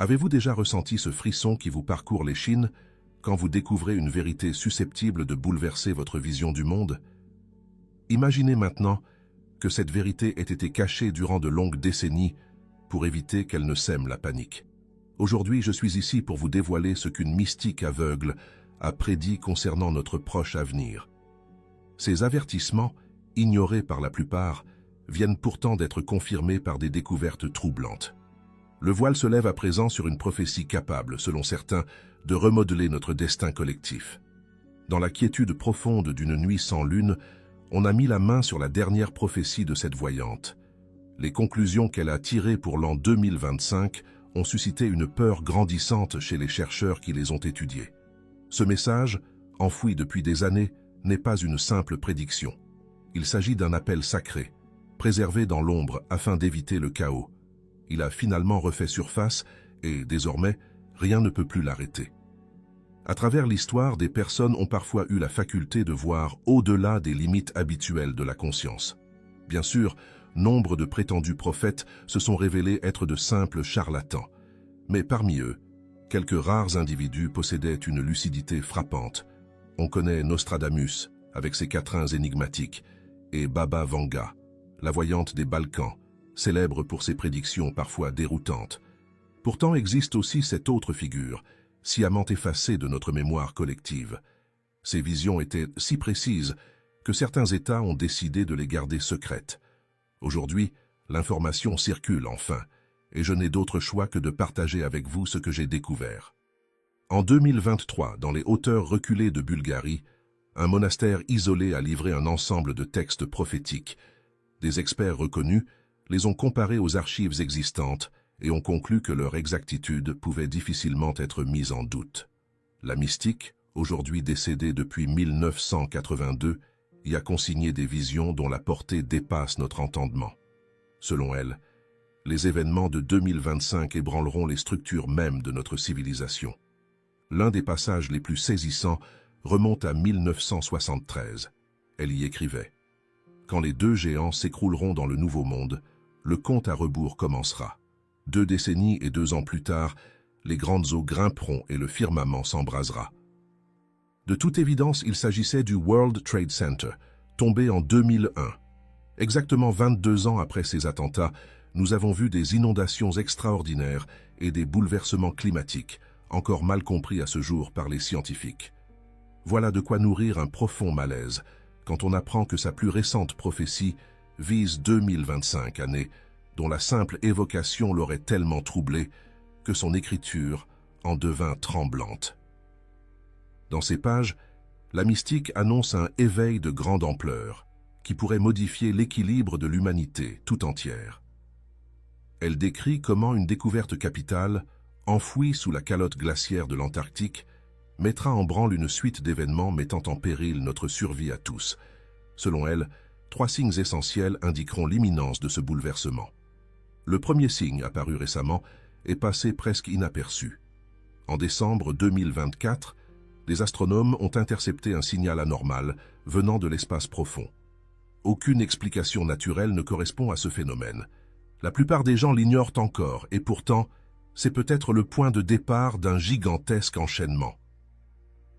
Avez-vous déjà ressenti ce frisson qui vous parcourt l'échine quand vous découvrez une vérité susceptible de bouleverser votre vision du monde? Imaginez maintenant que cette vérité ait été cachée durant de longues décennies pour éviter qu'elle ne sème la panique. Aujourd'hui, je suis ici pour vous dévoiler ce qu'une mystique aveugle a prédit concernant notre proche avenir. Ces avertissements, ignorés par la plupart, viennent pourtant d'être confirmés par des découvertes troublantes. Le voile se lève à présent sur une prophétie capable, selon certains, de remodeler notre destin collectif. Dans la quiétude profonde d'une nuit sans lune, on a mis la main sur la dernière prophétie de cette voyante. Les conclusions qu'elle a tirées pour l'an 2025 ont suscité une peur grandissante chez les chercheurs qui les ont étudiées. Ce message, enfoui depuis des années, n'est pas une simple prédiction. Il s'agit d'un appel sacré, préservé dans l'ombre afin d'éviter le chaos. Il a finalement refait surface et, désormais, rien ne peut plus l'arrêter. À travers l'histoire, des personnes ont parfois eu la faculté de voir au-delà des limites habituelles de la conscience. Bien sûr, nombre de prétendus prophètes se sont révélés être de simples charlatans. Mais parmi eux, quelques rares individus possédaient une lucidité frappante. On connaît Nostradamus, avec ses quatrains énigmatiques, et Baba Vanga, la voyante des Balkans, célèbre pour ses prédictions parfois déroutantes. Pourtant existe aussi cette autre figure, sciemment effacée de notre mémoire collective. Ses visions étaient si précises que certains États ont décidé de les garder secrètes. Aujourd'hui, l'information circule enfin, et je n'ai d'autre choix que de partager avec vous ce que j'ai découvert. En 2023, dans les hauteurs reculées de Bulgarie, un monastère isolé a livré un ensemble de textes prophétiques. Des experts reconnus les ont comparés aux archives existantes et ont conclu que leur exactitude pouvait difficilement être mise en doute. La mystique, aujourd'hui décédée depuis 1982, y a consigné des visions dont la portée dépasse notre entendement. Selon elle, les événements de 2025 ébranleront les structures mêmes de notre civilisation. L'un des passages les plus saisissants remonte à 1973. Elle y écrivait « Quand les deux géants s'écrouleront dans le nouveau monde, le compte à rebours commencera. 2 décennies et 2 ans plus tard, les grandes eaux grimperont et le firmament s'embrasera. » De toute évidence, il s'agissait du World Trade Center, tombé en 2001. Exactement 22 ans après ces attentats, nous avons vu des inondations extraordinaires et des bouleversements climatiques, encore mal compris à ce jour par les scientifiques. Voilà de quoi nourrir un profond malaise quand on apprend que sa plus récente prophétie vise 2025, année dont la simple évocation l'aurait tellement troublé que son écriture en devint tremblante. Dans ces pages, la mystique annonce un éveil de grande ampleur qui pourrait modifier l'équilibre de l'humanité tout entière. Elle décrit comment une découverte capitale, enfouie sous la calotte glaciaire de l'Antarctique, mettra en branle une suite d'événements mettant en péril notre survie à tous. Selon elle, 3 signes essentiels indiqueront l'imminence de ce bouleversement. Le premier signe, apparu récemment, est passé presque inaperçu. En décembre 2024, les astronomes ont intercepté un signal anormal venant de l'espace profond. Aucune explication naturelle ne correspond à ce phénomène. La plupart des gens l'ignorent encore, et pourtant, c'est peut-être le point de départ d'un gigantesque enchaînement.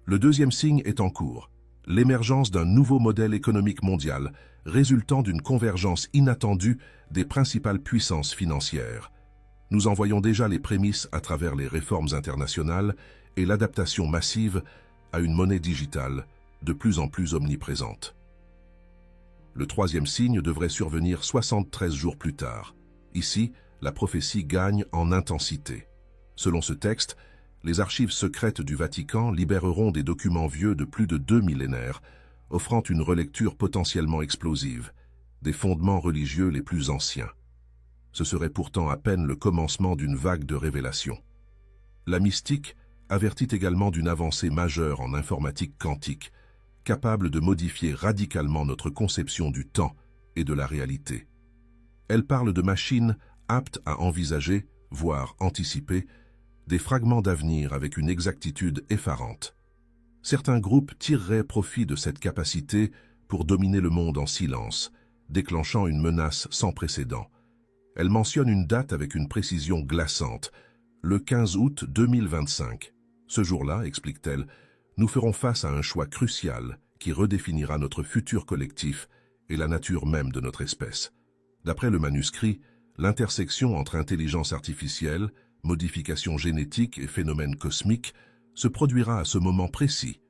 Le deuxième signe est en cours, l'émergence d'un nouveau modèle économique mondial, résultant d'une convergence inattendue des principales puissances financières. Nous en voyons déjà les prémices à travers les réformes internationales et l'adaptation massive à une monnaie digitale de plus en plus omniprésente. Le troisième signe devrait survenir 73 jours plus tard. Ici, la prophétie gagne en intensité. Selon ce texte, les archives secrètes du Vatican libéreront des documents vieux de plus de 2 millénaires, offrant une relecture potentiellement explosive, des fondements religieux les plus anciens. Ce serait pourtant à peine le commencement d'une vague de révélations. La mystique avertit également d'une avancée majeure en informatique quantique, capable de modifier radicalement notre conception du temps et de la réalité. Elle parle de machines aptes à envisager, voire anticiper, des fragments d'avenir avec une exactitude effarante. Certains groupes tireraient profit de cette capacité pour dominer le monde en silence, déclenchant une menace sans précédent. Elle mentionne une date avec une précision glaçante, le 15 août 2025. Ce jour-là, explique-t-elle, nous ferons face à un choix crucial qui redéfinira notre futur collectif et la nature même de notre espèce. D'après le manuscrit, l'intersection entre intelligence artificielle, modification génétique et phénomènes cosmiques se produira à ce moment précis,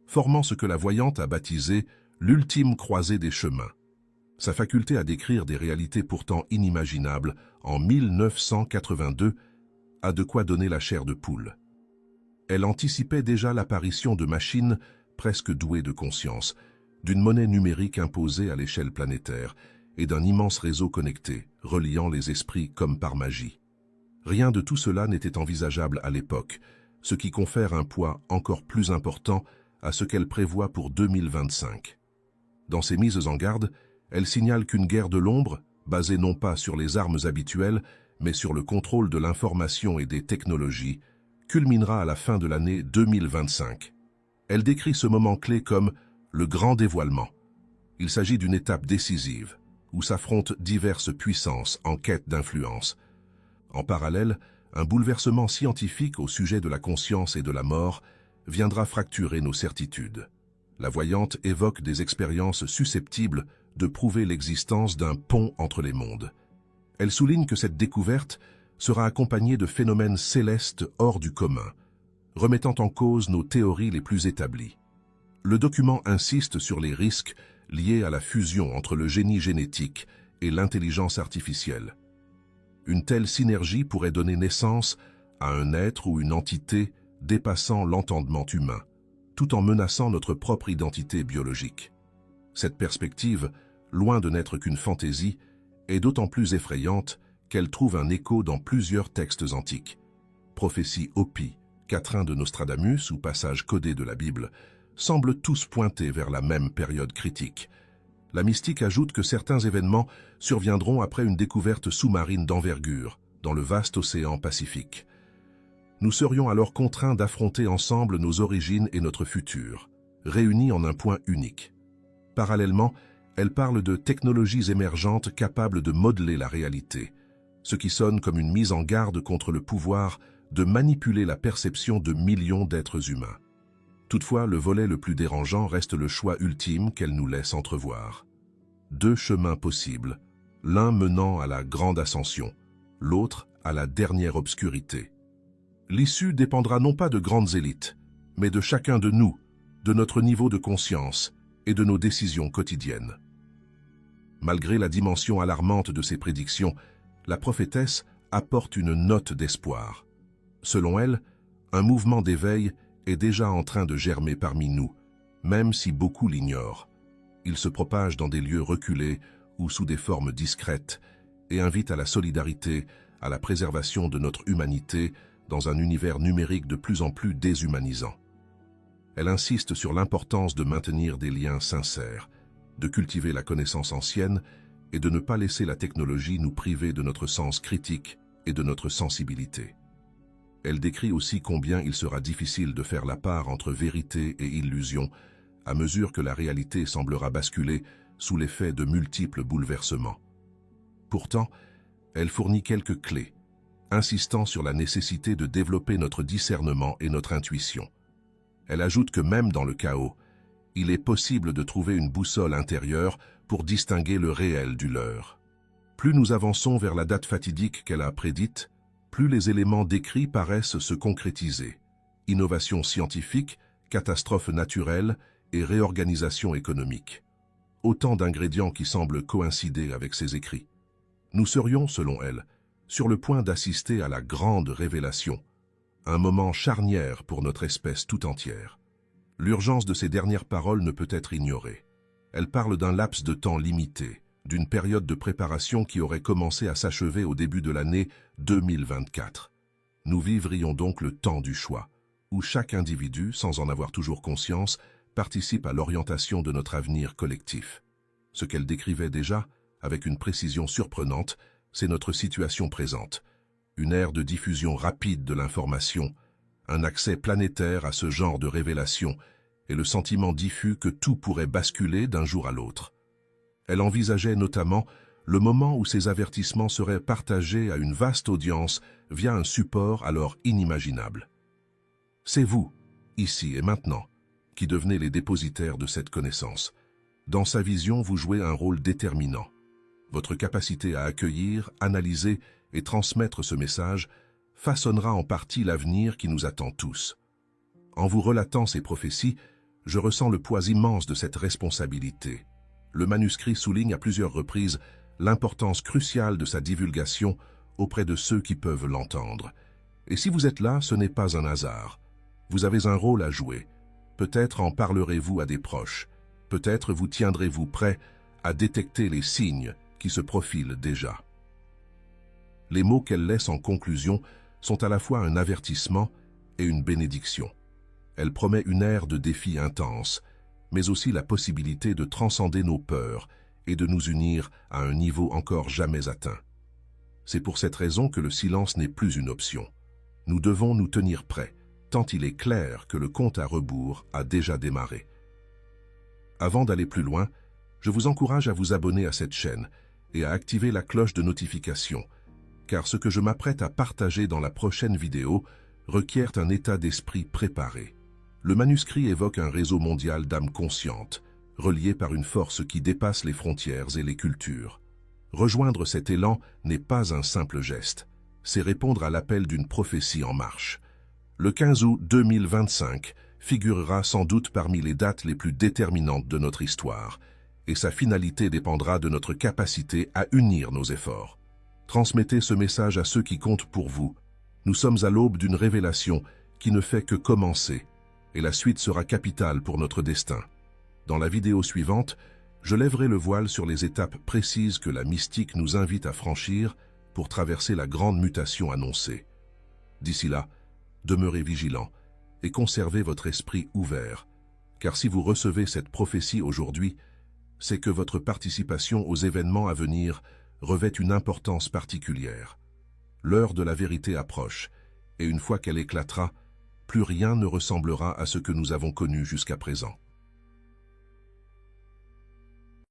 formant ce que la voyante a baptisé l'ultime croisée des chemins. Sa faculté à décrire des réalités pourtant inimaginables en 1982 a de quoi donner la chair de poule. Elle anticipait déjà l'apparition de machines presque douées de conscience, d'une monnaie numérique imposée à l'échelle planétaire et d'un immense réseau connecté, reliant les esprits comme par magie. Rien de tout cela n'était envisageable à l'époque, ce qui confère un poids encore plus important à ce qu'elle prévoit pour 2025. Dans ses mises en garde, elle signale qu'une guerre de l'ombre, basée non pas sur les armes habituelles, mais sur le contrôle de l'information et des technologies, culminera à la fin de l'année 2025. Elle décrit ce moment clé comme le grand dévoilement. Il s'agit d'une étape décisive, où s'affrontent diverses puissances en quête d'influence. En parallèle, un bouleversement scientifique au sujet de la conscience et de la mort viendra fracturer nos certitudes. La voyante évoque des expériences susceptibles de prouver l'existence d'un pont entre les mondes. Elle souligne que cette découverte sera accompagnée de phénomènes célestes hors du commun, remettant en cause nos théories les plus établies. Le document insiste sur les risques liés à la fusion entre le génie génétique et l'intelligence artificielle. Une telle synergie pourrait donner naissance à un être ou une entité dépassant l'entendement humain, tout en menaçant notre propre identité biologique. Cette perspective, loin de n'être qu'une fantaisie, est d'autant plus effrayante qu'elle trouve un écho dans plusieurs textes antiques. Prophéties Hopi, quatrain de Nostradamus ou passages codés de la Bible semblent tous pointer vers la même période critique. La mystique ajoute que certains événements surviendront après une découverte sous-marine d'envergure dans le vaste océan Pacifique. Nous serions alors contraints d'affronter ensemble nos origines et notre futur, réunis en un point unique. Parallèlement, elle parle de technologies émergentes capables de modeler la réalité, ce qui sonne comme une mise en garde contre le pouvoir de manipuler la perception de millions d'êtres humains. Toutefois, le volet le plus dérangeant reste le choix ultime qu'elle nous laisse entrevoir. Deux chemins possibles, l'un menant à la grande ascension, l'autre à la dernière obscurité. L'issue dépendra non pas de grandes élites, mais de chacun de nous, de notre niveau de conscience et de nos décisions quotidiennes. Malgré la dimension alarmante de ses prédictions, la prophétesse apporte une note d'espoir. Selon elle, un mouvement d'éveil est déjà en train de germer parmi nous, même si beaucoup l'ignorent. Il se propage dans des lieux reculés ou sous des formes discrètes et invite à la solidarité, à la préservation de notre humanité dans un univers numérique de plus en plus déshumanisant. Elle insiste sur l'importance de maintenir des liens sincères, de cultiver la connaissance ancienne et de ne pas laisser la technologie nous priver de notre sens critique et de notre sensibilité. Elle décrit aussi combien il sera difficile de faire la part entre vérité et illusion à mesure que la réalité semblera basculer sous l'effet de multiples bouleversements. Pourtant, elle fournit quelques clés, insistant sur la nécessité de développer notre discernement et notre intuition. Elle ajoute que même dans le chaos, il est possible de trouver une boussole intérieure pour distinguer le réel du leurre. Plus nous avançons vers la date fatidique qu'elle a prédite, plus les éléments décrits paraissent se concrétiser. Innovation scientifique, catastrophe naturelle et réorganisation économique. Autant d'ingrédients qui semblent coïncider avec ses écrits. Nous serions, selon elle, sur le point d'assister à la grande révélation, un moment charnière pour notre espèce tout entière. L'urgence de ces dernières paroles ne peut être ignorée. Elle parle d'un laps de temps limité, d'une période de préparation qui aurait commencé à s'achever au début de l'année 2024. Nous vivrions donc le temps du choix, où chaque individu, sans en avoir toujours conscience, participe à l'orientation de notre avenir collectif. Ce qu'elle décrivait déjà, avec une précision surprenante, c'est notre situation présente. Une ère de diffusion rapide de l'information, un accès planétaire à ce genre de révélation et le sentiment diffus que tout pourrait basculer d'un jour à l'autre. Elle envisageait notamment le moment où ces avertissements seraient partagés à une vaste audience via un support alors inimaginable. C'est vous, ici et maintenant, qui devenez les dépositaires de cette connaissance. Dans sa vision, vous jouez un rôle déterminant. Votre capacité à accueillir, analyser et transmettre ce message façonnera en partie l'avenir qui nous attend tous. En vous relatant ces prophéties, je ressens le poids immense de cette responsabilité. Le manuscrit souligne à plusieurs reprises l'importance cruciale de sa divulgation auprès de ceux qui peuvent l'entendre. Et si vous êtes là, ce n'est pas un hasard. Vous avez un rôle à jouer. Peut-être en parlerez-vous à des proches. Peut-être vous tiendrez-vous prêt à détecter les signes qui se profilent déjà. Les mots qu'elle laisse en conclusion sont à la fois un avertissement et une bénédiction. Elle promet une ère de défis intenses, mais aussi la possibilité de transcender nos peurs et de nous unir à un niveau encore jamais atteint. C'est pour cette raison que le silence n'est plus une option. Nous devons nous tenir prêts, tant il est clair que le compte à rebours a déjà démarré. Avant d'aller plus loin, je vous encourage à vous abonner à cette chaîne et à activer la cloche de notification, car ce que je m'apprête à partager dans la prochaine vidéo requiert un état d'esprit préparé. Le manuscrit évoque un réseau mondial d'âmes conscientes, reliées par une force qui dépasse les frontières et les cultures. Rejoindre cet élan n'est pas un simple geste, c'est répondre à l'appel d'une prophétie en marche. Le 15 août 2025 figurera sans doute parmi les dates les plus déterminantes de notre histoire, et sa finalité dépendra de notre capacité à unir nos efforts. Transmettez ce message à ceux qui comptent pour vous. Nous sommes à l'aube d'une révélation qui ne fait que commencer, et la suite sera capitale pour notre destin. Dans la vidéo suivante, je lèverai le voile sur les étapes précises que la mystique nous invite à franchir pour traverser la grande mutation annoncée. D'ici là, demeurez vigilants et conservez votre esprit ouvert, car si vous recevez cette prophétie aujourd'hui, c'est que votre participation aux événements à venir revêt une importance particulière. L'heure de la vérité approche, et une fois qu'elle éclatera, plus rien ne ressemblera à ce que nous avons connu jusqu'à présent.